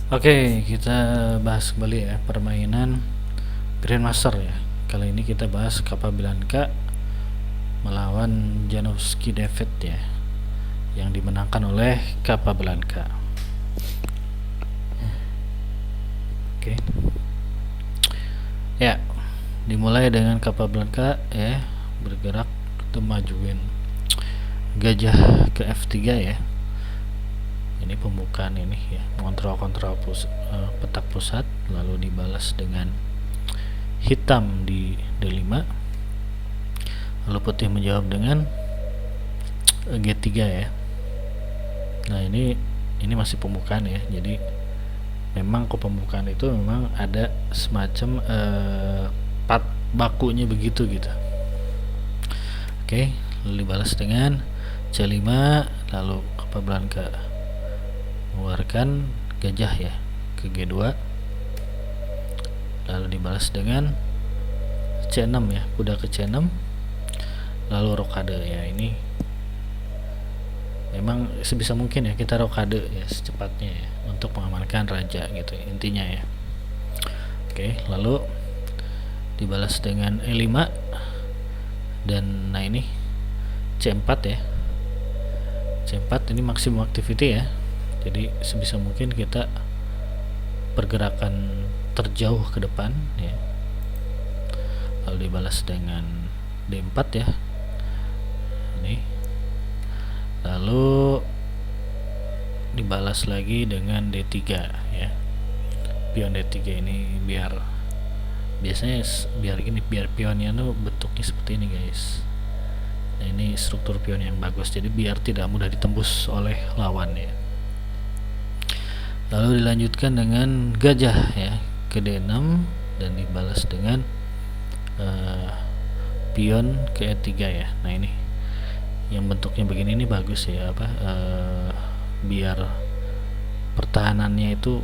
Oke, kita bahas kembali ya permainan Grandmaster ya. Kali ini kita bahas Capablanca melawan Janowski David ya, yang dimenangkan oleh Capablanca. Oke. Ya, dimulai dengan Capablanca ya bergerak untuk majuin gajah ke F3 ya. Ini pembukaan ini ya, kontrol petak pusat, lalu dibalas dengan hitam di D5, lalu putih menjawab dengan G3 ya. Nah ini masih pembukaan ya, jadi memang ke pembukaan itu memang ada semacam part bakunya begitu gitu. Oke, lalu dibalas dengan C5, lalu Capablanca mengeluarkan gajah ya ke G2, lalu dibalas dengan C6 ya, kuda ke C6, lalu rokade ya. Ini memang sebisa mungkin ya kita rokade ya secepatnya ya untuk mengamankan raja gitu intinya ya. Oke, lalu dibalas dengan E5 dan nah ini C4 ya. C4 ini maksimum activity ya, jadi sebisa mungkin kita pergerakan terjauh ke depan ya. Lalu dibalas dengan D4 ya, ini lalu dibalas lagi dengan D3 ya, pion D3 ini biar pionnya tuh bentuknya seperti ini guys. Nah ini struktur pion yang bagus, jadi biar tidak mudah ditembus oleh lawan ya. Lalu dilanjutkan dengan gajah ya ke D6 dan dibalas dengan pion ke E3 ya. Nah ini yang bentuknya begini ini bagus ya, biar pertahanannya itu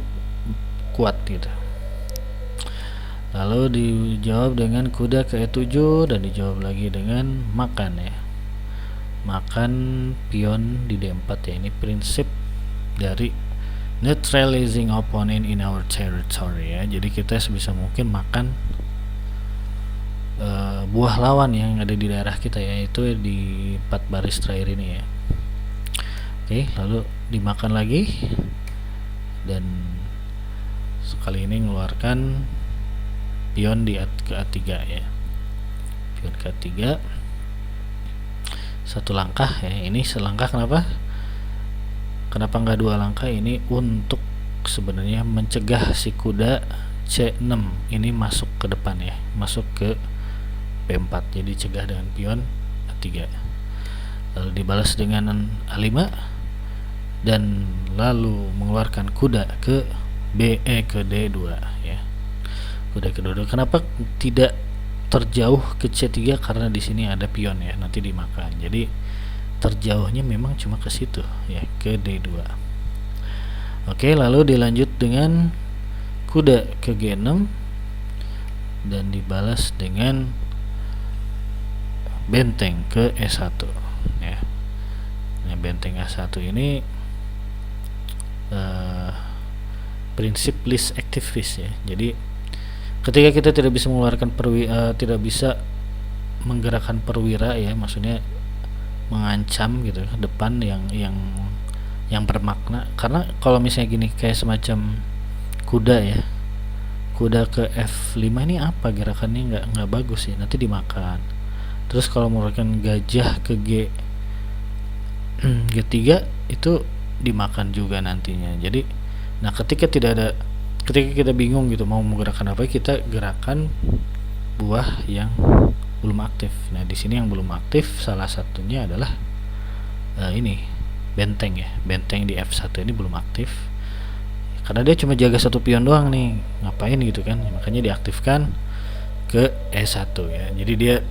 kuat gitu. Lalu dijawab dengan kuda ke E7 dan dijawab lagi dengan makan ya, makan pion di D4 ya. Ini prinsip dari neutralizing opponent in our territory ya, jadi kita sebisa mungkin makan buah lawan yang ada di daerah kita ya, itu di 4 baris terakhir ini ya. Oke, lalu dimakan lagi dan sekali ini mengeluarkan pion ke A3 ya, pion ke A3 satu langkah ya. Ini selangkah, kenapa nggak 2 langkah? Ini untuk sebenarnya mencegah si kuda C6 ini masuk ke depan ya, masuk ke B4, jadi cegah dengan pion A3. Lalu dibalas dengan A5 dan lalu mengeluarkan kuda ke ke D2 ya, kuda ke D2. Kenapa tidak terjauh ke C3? Karena di sini ada pion ya, nanti dimakan, jadi terjauhnya memang cuma ke situ ya, ke D2. Oke, lalu dilanjut dengan kuda ke G6 dan dibalas dengan benteng ke E1 ya. Nah, benteng E1 ini prinsip least activist ya. Jadi ketika kita tidak bisa mengeluarkan tidak bisa menggerakkan perwira ya, maksudnya mengancam gitu ke depan yang bermakna. Karena kalau misalnya gini kayak semacam kuda ya, kuda ke F5 ini apa gerakannya nggak bagus ya, nanti dimakan. Terus kalau mengeluarkan gajah ke G3 itu dimakan juga nantinya. Jadi nah ketika kita bingung gitu mau menggerakkan apa, kita gerakan buah yang belum aktif. Nah di sini yang belum aktif salah satunya adalah ini benteng ya, benteng di F1 ini belum aktif karena dia cuma jaga satu pion doang nih, ngapain gitu kan, makanya diaktifkan ke E1 ya. Jadi dia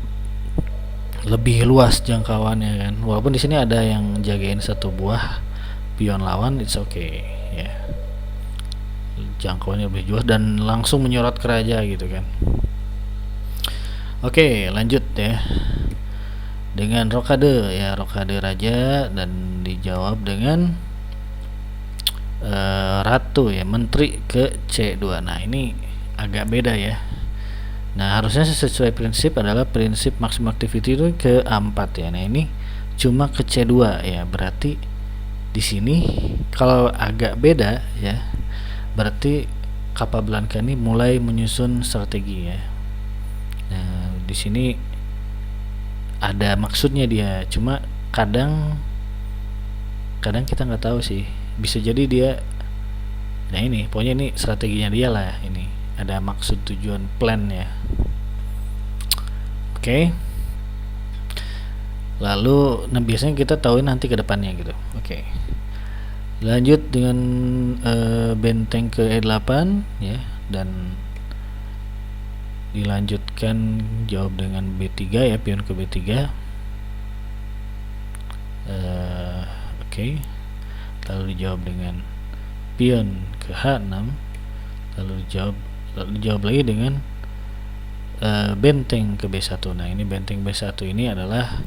lebih luas jangkauannya kan, walaupun di sini ada yang jagain satu buah pion lawan, it's okay ya, jangkauannya lebih luas dan langsung menyorot ke raja gitu kan. Oke, lanjut ya dengan rokade ya, rokade raja dan dijawab dengan ratu ya, menteri ke C2. Nah ini agak beda ya. Nah harusnya sesuai prinsip adalah prinsip maksimum activity itu ke A4 ya. Nah ini cuma ke C2 ya, berarti di sini kalau agak beda ya, berarti Capablanca ini mulai menyusun strategi ya. Nah di sini ada maksudnya dia, cuma kadang kita nggak tahu sih, bisa jadi dia, nah ini pokoknya ini strateginya dia lah, ini ada maksud, tujuan, plan ya. Oke. Lalu nah biasanya kita tahu nanti ke depannya gitu. Oke. Lanjut dengan benteng ke E8 ya, dan dilanjutkan jawab dengan B3 ya, pion ke B3. Oke. Lalu dijawab dengan pion ke H6, lalu dijawab lagi dengan benteng ke B1. Nah ini benteng B1 ini adalah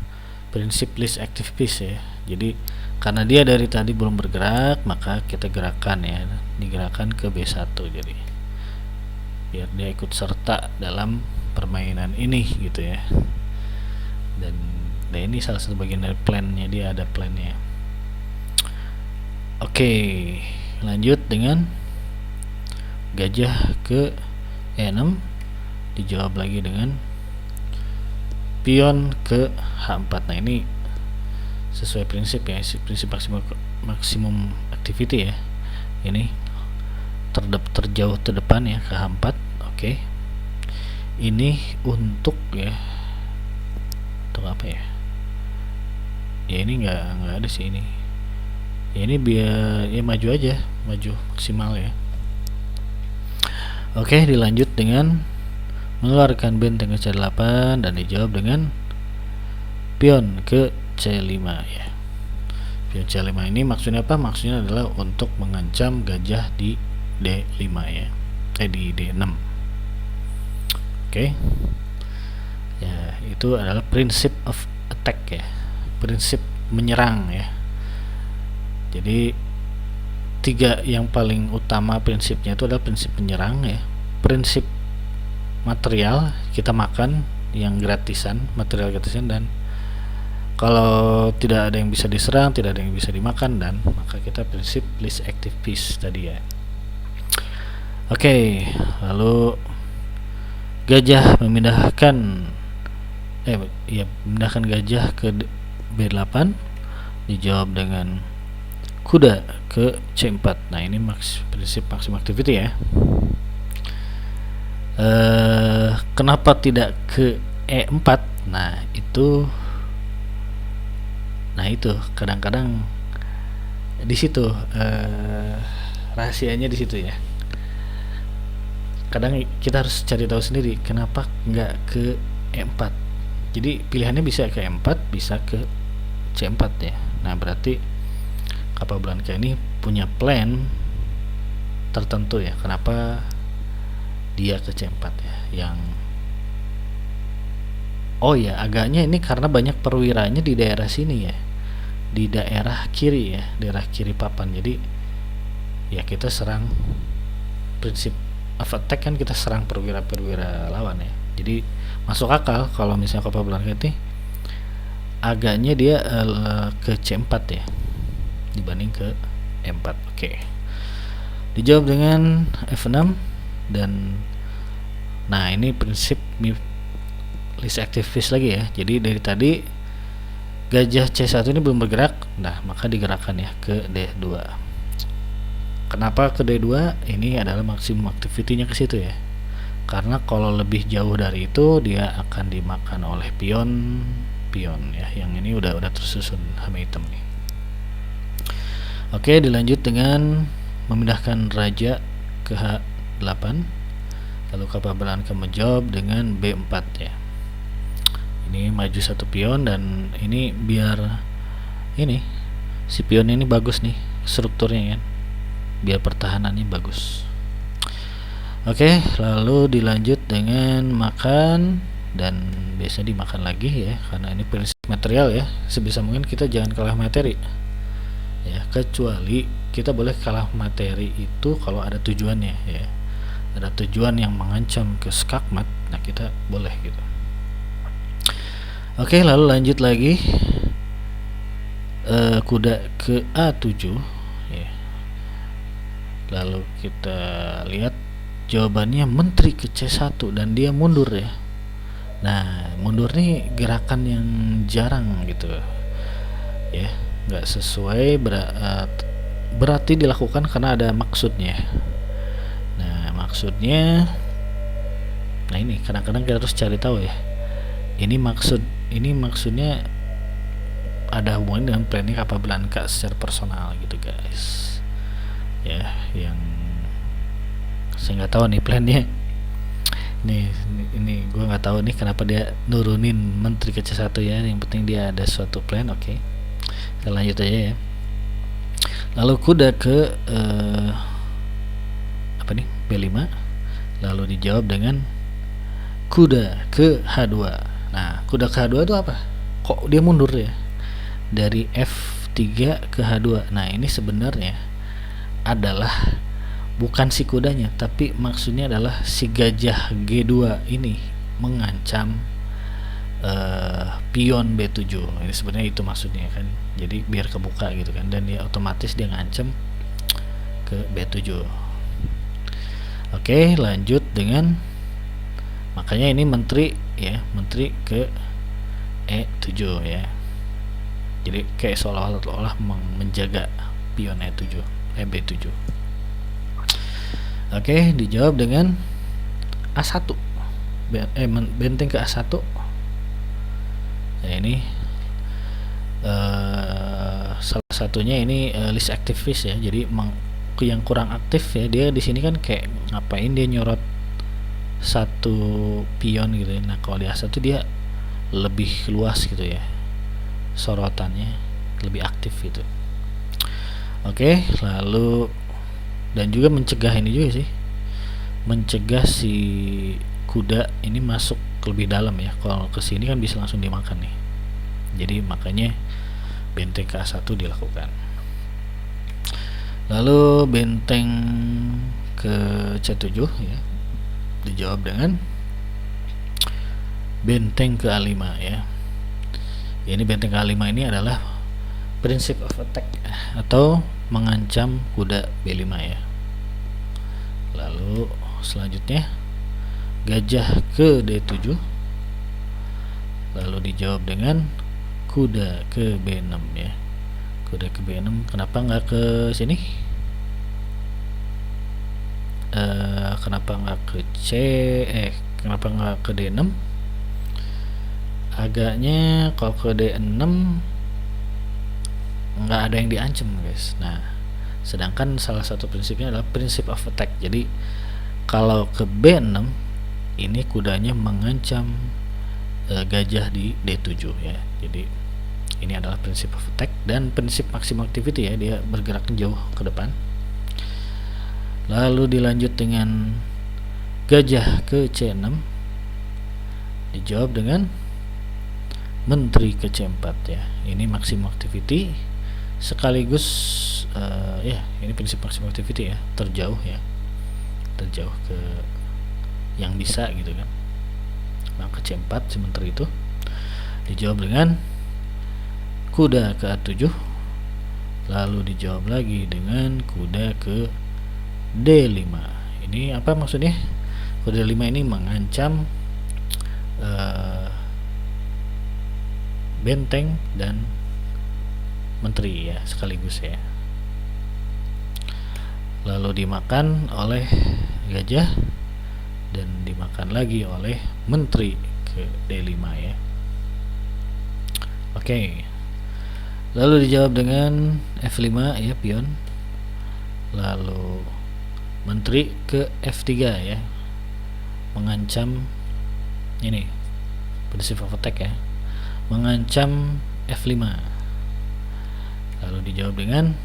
prinsip least active piece ya. Jadi karena dia dari tadi belum bergerak, maka kita gerakan ya, digerakkan ke B1, jadi biar dia ikut serta dalam permainan ini gitu ya. Dan ini salah satu bagian dari plannya, dia ada plannya. Oke, lanjut dengan gajah ke E6, dijawab lagi dengan pion ke H4. Nah ini sesuai prinsip ya, prinsip maksimum activity ya. Ini terjauh terdepan ya, ke H4. Oke. Ini untuk ya, untuk apa ya? Ya ini nggak ada sih ini. Ya ini biar ya maju aja, maju maksimal ya. Oke, dilanjut dengan mengeluarkan benteng ke C8 dan dijawab dengan pion ke C5 ya. Pion C5 ini maksudnya apa? Maksudnya adalah untuk mengancam gajah di D5 ya. Di D6. Oke. Ya, itu adalah prinsip of attack ya. Prinsip menyerang ya. Jadi tiga yang paling utama prinsipnya itu adalah prinsip menyerang ya. Prinsip material, kita makan yang gratisan, material gratisan, dan kalau tidak ada yang bisa diserang, tidak ada yang bisa dimakan, dan maka kita prinsip least active piece tadi ya. Oke, lalu gajah memindahkan memindahkan gajah ke B8, dijawab dengan kuda ke C4. Nah ini prinsip maksimum activity ya. Kenapa tidak ke E4? Nah itu kadang-kadang di situ rahasianya di situ ya. Kadang kita harus cari tahu sendiri kenapa nggak ke E4. Jadi pilihannya bisa ke E4, bisa ke C4 ya. Nah berarti Capablanca ini punya plan tertentu ya, kenapa dia ke C4 ya. Yang agaknya ini karena banyak perwiranya di daerah sini ya, di daerah kiri ya, daerah kiri papan. Jadi ya kita serang, prinsip attack kan, kita serang perwira lawan ya. Jadi masuk akal kalau misalnya Capablanca ini agaknya dia ke C4 ya dibanding ke E4. Oke. Dijawab dengan F6 dan nah ini prinsip least active piece lagi ya. Jadi dari tadi gajah C1 ini belum bergerak, nah maka digerakkan ya ke D2. Kenapa ke D2? Ini adalah maksimum activity-nya ke situ ya. Karena kalau lebih jauh dari itu dia akan dimakan oleh pion ya. Yang ini udah tersusun sama hitam nih. Oke, dilanjut dengan memindahkan raja ke H8. Lalu Capablanca menjawab dengan B4 ya. Ini maju satu pion, dan ini biar ini si pion ini bagus nih strukturnya kan, biar pertahanannya bagus. Oke, lalu dilanjut dengan makan, dan biasa dimakan lagi ya, karena ini prinsip material ya. Sebisa mungkin kita jangan kalah materi ya, kecuali kita boleh kalah materi itu kalau ada tujuannya ya, ada tujuan yang mengancam ke skakmat, nah kita boleh gitu. Oke, lalu lanjut lagi, kuda ke A7 ya. Lalu kita lihat jawabannya menteri ke C1 dan dia mundur ya. Nah, mundur nih gerakan yang jarang gitu ya, nggak sesuai, berarti dilakukan karena ada maksudnya. Nah, maksudnya, nah ini kadang-kadang kita harus cari tahu ya, ini maksudnya ada hubungan dengan planning apa Blanka secara personal gitu guys ya, yang saya nggak tahu nih plannya nih, ini gue nggak tahu nih kenapa dia nurunin menteri ke C1 ya, yang penting dia ada suatu plan. Oke, kita lanjut aja ya. Lalu kuda ke apa nih, B5, lalu dijawab dengan kuda ke H2. Nah, kuda ke H2 itu apa? Kok dia mundur ya dari F3 ke H2? Nah, ini sebenarnya adalah bukan si kudanya, tapi maksudnya adalah si gajah G2 ini mengancam pion B7. Ini sebenarnya itu maksudnya kan, jadi biar kebuka gitu kan, dan dia otomatis dia ngancam ke B7. Oke, lanjut dengan, makanya ini menteri ya, menteri ke E7 ya, jadi kayak seolah-olah menjaga pion E7, B7. Oke, dijawab dengan A1, benteng ke A1. Nah, ini salah satunya ini list activist ya, jadi yang kurang aktif ya, dia di sini kan kayak ngapain dia nyorot satu pion gitu ya. Nah, kalau di A1 dia lebih luas gitu ya, sorotannya lebih aktif gitu. Oke, lalu dan juga mencegah ini juga sih, mencegah si kuda ini masuk lebih dalam ya. Kalau ke sini kan bisa langsung dimakan nih, jadi makanya benteng ke A1 dilakukan. Lalu benteng ke C7 ya, dijawab dengan benteng ke A5 ya. Ini benteng ke A5 ini adalah prinsip of attack atau mengancam kuda B5 ya. Lalu selanjutnya gajah ke D7, lalu dijawab dengan kuda ke B6 ya. Kuda ke B6, kenapa nggak ke sini? Kenapa nggak ke kenapa nggak ke D6? Agaknya kalau ke D6 nggak ada yang diancam guys. Nah, sedangkan salah satu prinsipnya adalah prinsip of attack. Jadi kalau ke B6 ini kudanya mengancam gajah di D7 ya. Jadi ini adalah prinsip of attack dan prinsip maximum activity ya, dia bergerak jauh ke depan. Lalu dilanjut dengan gajah ke C6, dijawab dengan menteri ke C4 ya. Ini maximum activity sekaligus ya, ini prinsip maximum activity ya, terjauh ya, terjauh ke yang bisa gitu kan. Maka C4 si menteri itu dijawab dengan kuda ke A7, lalu dijawab lagi dengan kuda ke D5. Ini apa maksudnya? Kuda D5 ini mengancam benteng dan menteri ya sekaligus ya. Lalu dimakan oleh gajah dan dimakan lagi oleh menteri ke D5 ya. Oke. Lalu dijawab dengan F5 ya, pion. Lalu menteri ke F3 ya, mengancam ini prinsip of attack ya, mengancam F5. Lalu dijawab dengan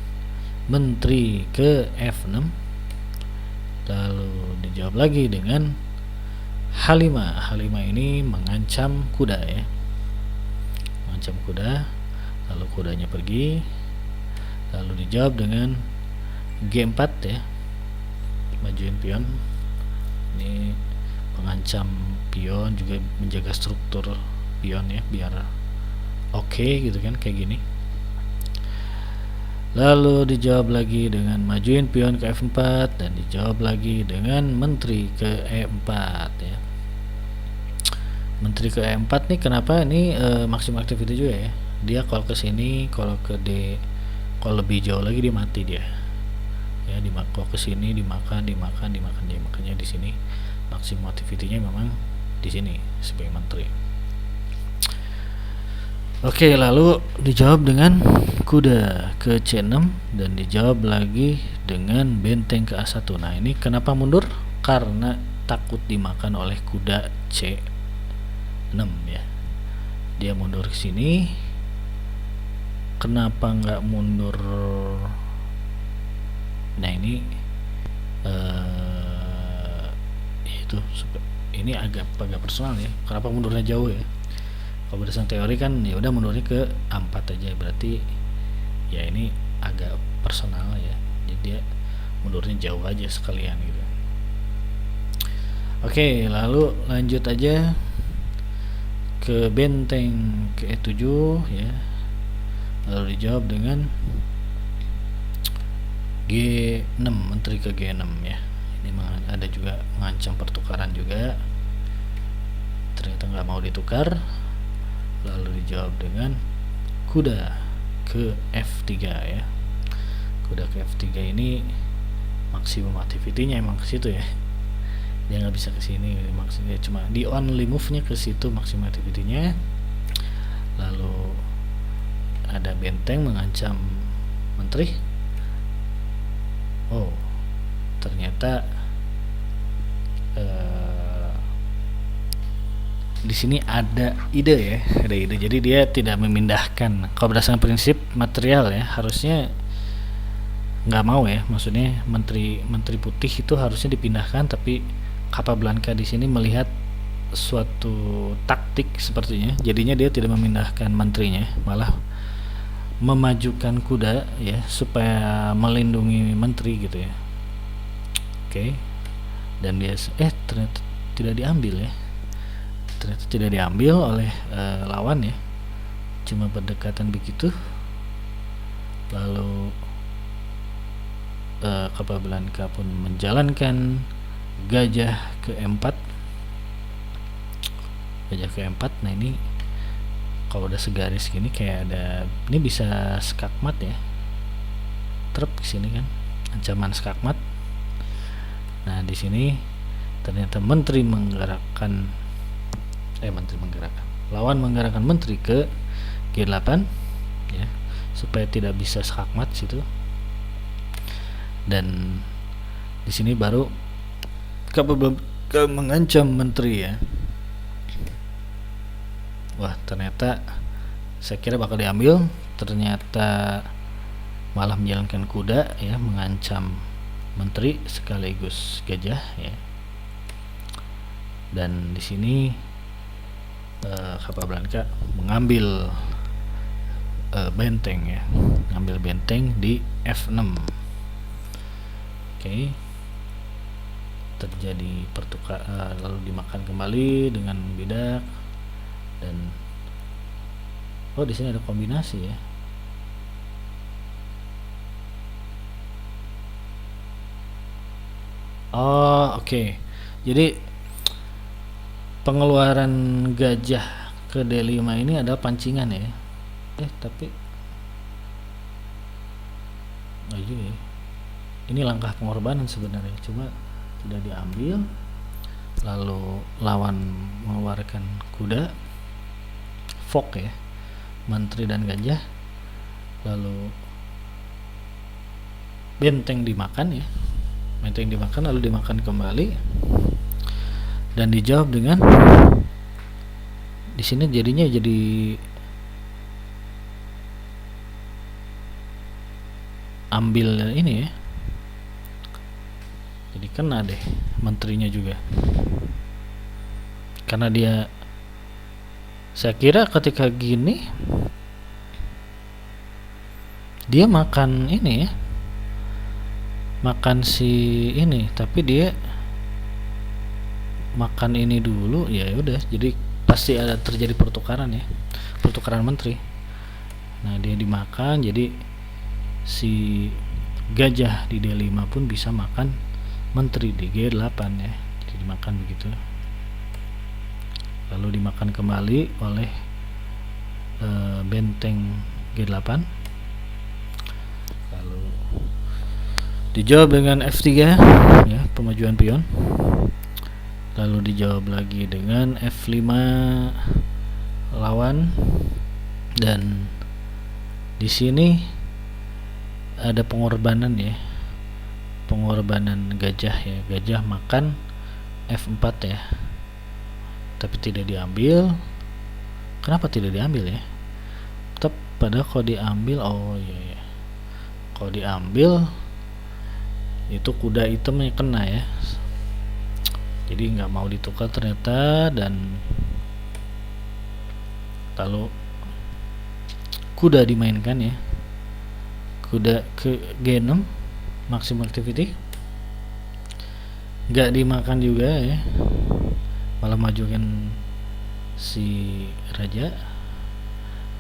menteri ke F6, lalu dijawab lagi dengan H5. H5 ini mengancam kuda ya, mengancam kuda. Lalu kudanya pergi, lalu dijawab dengan G4 ya, majuin pion. Ini mengancam pion, juga menjaga struktur pion ya, biar oke gitu kan, kayak gini. Lalu dijawab lagi dengan majuin pion ke F4, dan dijawab lagi dengan menteri ke E4 ya. Menteri ke E4 nih, kenapa ini maksimum activity juga ya. Dia kalau ke sini, kalau ke D, kalau lebih jauh lagi dia mati dia. Ya, kalau ke sini dimakan ya, makanya di sini maksimum activity-nya memang di sini sebagai menteri. Oke, lalu dijawab dengan kuda ke C6, dan dijawab lagi dengan benteng ke A1. Nah, ini kenapa mundur? Karena takut dimakan oleh kuda C6 ya. Dia mundur ke sini. Kenapa nggak mundur? Nah, ini itu ini agak personal ya. Kenapa mundurnya jauh ya? Kalau berdasarkan teori kan ya udah mundurnya ke A4 aja, berarti ya ini agak personal ya, jadi dia mundurnya jauh aja sekalian gitu. Oke, lalu lanjut aja ke benteng ke E7 ya, lalu dijawab dengan G6, menteri ke G6 ya. Ini ada juga mengancam pertukaran juga, ternyata nggak mau ditukar. Lalu dijawab dengan kuda ke F3 ya. Kuda ke F3 ini maksimum activity-nya emang ke situ ya. Dia nggak bisa ke sini, maksudnya cuma di only move-nya ke situ maksimum activity-nya. Lalu ada benteng mengancam menteri. Oh, ternyata di sini ada ide ya, jadi dia tidak memindahkan. Kalau berdasarkan prinsip material ya, harusnya nggak mau ya, maksudnya menteri putih itu harusnya dipindahkan, tapi Capablanca di sini melihat suatu taktik sepertinya, jadinya dia tidak memindahkan menterinya, malah memajukan kuda ya supaya melindungi menteri gitu ya. Oke. Dan dia ternyata tidak diambil ya. Ternyata tidak diambil oleh lawan ya, cuma berdekatan begitu. Lalu Capablanca pun menjalankan gajah ke E4. Nah, ini kalau udah segaris gini kayak ada, ini bisa skakmat ya, trep sini kan, ancaman skakmat. Nah, di sini ternyata lawan menggerakkan menteri ke G8 ya, supaya tidak bisa skakmat situ. Dan di sini baru Capablanca mengancam menteri ya. Wah, ternyata saya kira bakal diambil, ternyata malah menjalankan kuda ya, mengancam menteri sekaligus gajah ya. Dan di sini Capablanca mengambil benteng ya, mengambil benteng di F6. Oke. Terjadi pertukaran, lalu dimakan kembali dengan bidak. Dan di sini ada kombinasi ya. Oke. Jadi pengeluaran gajah ke D5 ini adalah pancingan ya. Tapi juga ya. Ini langkah pengorbanan sebenarnya, cuma tidak diambil. Lalu lawan mengeluarkan kuda, fork ya, menteri dan gajah. Lalu benteng dimakan ya, lalu dimakan kembali. Dan dijawab dengan, di sini jadinya jadi ambil ini ya, jadi kena deh menterinya juga, karena dia, saya kira ketika gini dia makan ini ya, makan si ini, tapi dia makan ini dulu, ya udah, jadi pasti ada terjadi pertukaran ya, pertukaran menteri. Nah dia dimakan, jadi si gajah di D5 pun bisa makan menteri di G8 ya, jadi dimakan begitu, lalu dimakan kembali oleh benteng G8, lalu dijawab dengan F3 ya, pemajuan pion, lalu dijawab lagi dengan F5 lawan, dan di sini ada pengorbanan ya, pengorbanan gajah ya, gajah makan F4 ya, tapi tidak diambil. Kenapa tidak diambil ya? Tetap pada kalau diambil, oh iya ya, kalau diambil itu kuda hitamnya kena ya, jadi nggak mau ditukar ternyata, dan lalu kuda dimainkan ya, kuda ke G6 maximum activity, nggak dimakan juga ya, malah majukan si raja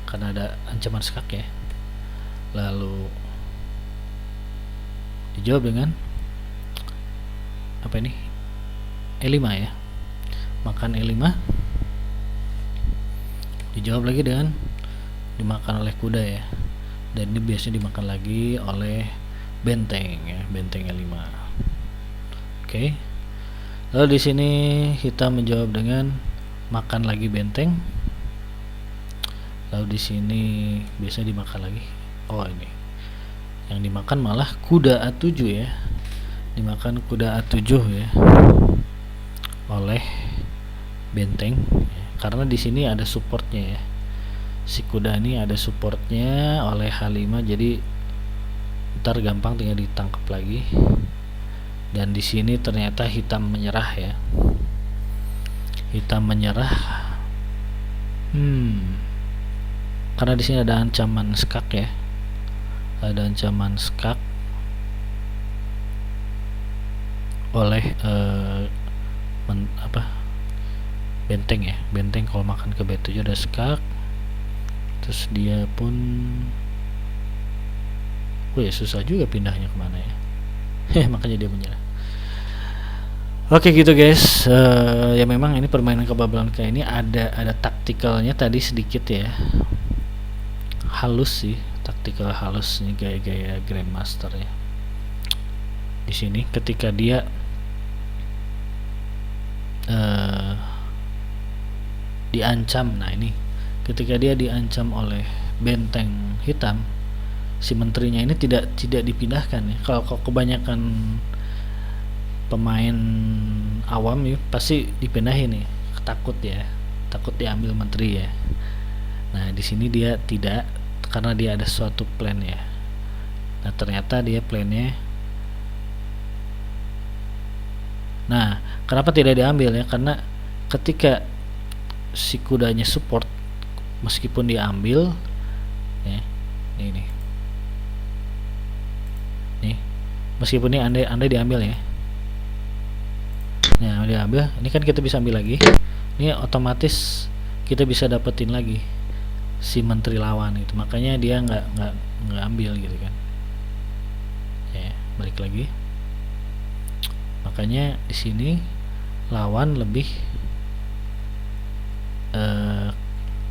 karena ada ancaman skak ya, lalu dijawab dengan apa ini, E5 ya, makan E5, dijawab lagi dengan dimakan oleh kuda ya, dan ini biasanya dimakan lagi oleh benteng ya, benteng E5. Oke. Lalu di sini hitam menjawab dengan makan lagi benteng. Lalu di sini biasanya dimakan lagi. Oh ini. Yang dimakan malah kuda A7 ya. Dimakan kuda A7 ya. Oleh benteng ya. Karena di sini ada supportnya ya. Si kuda ini ada supportnya oleh H5, jadi ntar gampang tinggal ditangkap lagi. Dan di sini ternyata hitam menyerah ya. Hitam menyerah. Karena di sini ada ancaman skak ya. Ada ancaman skak oleh benteng ya. Benteng kalau makan ke B7 ada skak. Terus dia pun susah juga pindahnya kemana ya. Makanya dia menyerah. Oke gitu guys, ya memang ini permainan kebablasan kayak ini ada taktikalnya tadi sedikit ya, halus sih, taktikal halus nih, gaya-gaya Grandmaster ya. Di sini ketika dia diancam, nah ini ketika dia diancam oleh benteng hitam, si menterinya ini tidak dipindahkan ya. Kalau kebanyakan pemain awam ya pasti dipindahin nih, takut diambil menteri ya. Nah di sini dia tidak, karena dia ada suatu plan ya. Nah ternyata dia plannya, nah kenapa tidak diambil ya, karena ketika si kudanya support, meskipun diambil ya, nih meskipun ini andai diambil ya. Nah diambil, ini kan kita bisa ambil lagi. Ini otomatis kita bisa dapetin lagi si menteri lawan itu. Makanya dia nggak ambil gitu kan. Ya, balik lagi. Makanya di sini lawan lebih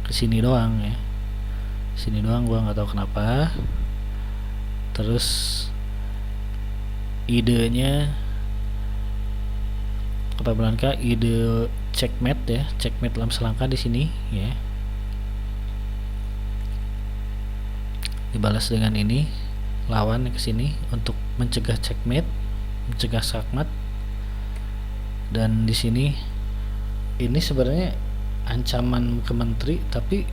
ke sini doang ya. Sini doang, gua nggak tahu kenapa. Terus idenya Casablanca, ide checkmate ya, checkmate dalam selangkah di sini ya. Dibalas dengan ini, lawan ke sini untuk mencegah checkmate, mencegah sakmat. Dan di sini ini sebenarnya ancaman ke menteri, tapi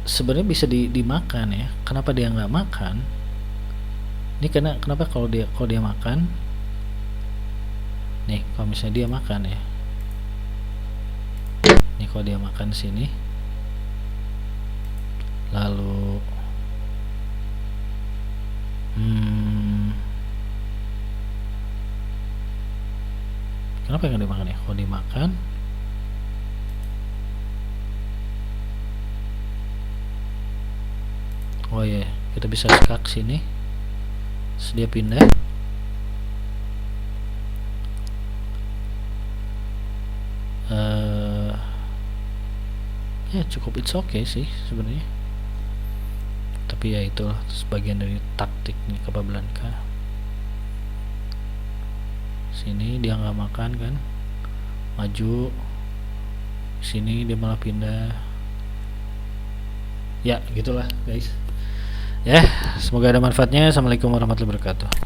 sebenarnya bisa dimakan ya. Kenapa dia nggak makan? Ini kenapa kalau dia makan? Nih, kalau misalnya dia makan ya. Nih kalau dia makan sini. Lalu Kenapa nggak dimakan ya? Kalau dimakan, oh ya, kita bisa skak sini, sedia pindah. Ya cukup, it's okay sih sebenarnya. Tapi ya itulah sebagian dari taktiknya Capablanca. Sini dia nggak makan kan, maju. Sini dia malah pindah. Ya gitulah guys. Ya, semoga ada manfaatnya. Assalamualaikum warahmatullahi wabarakatuh.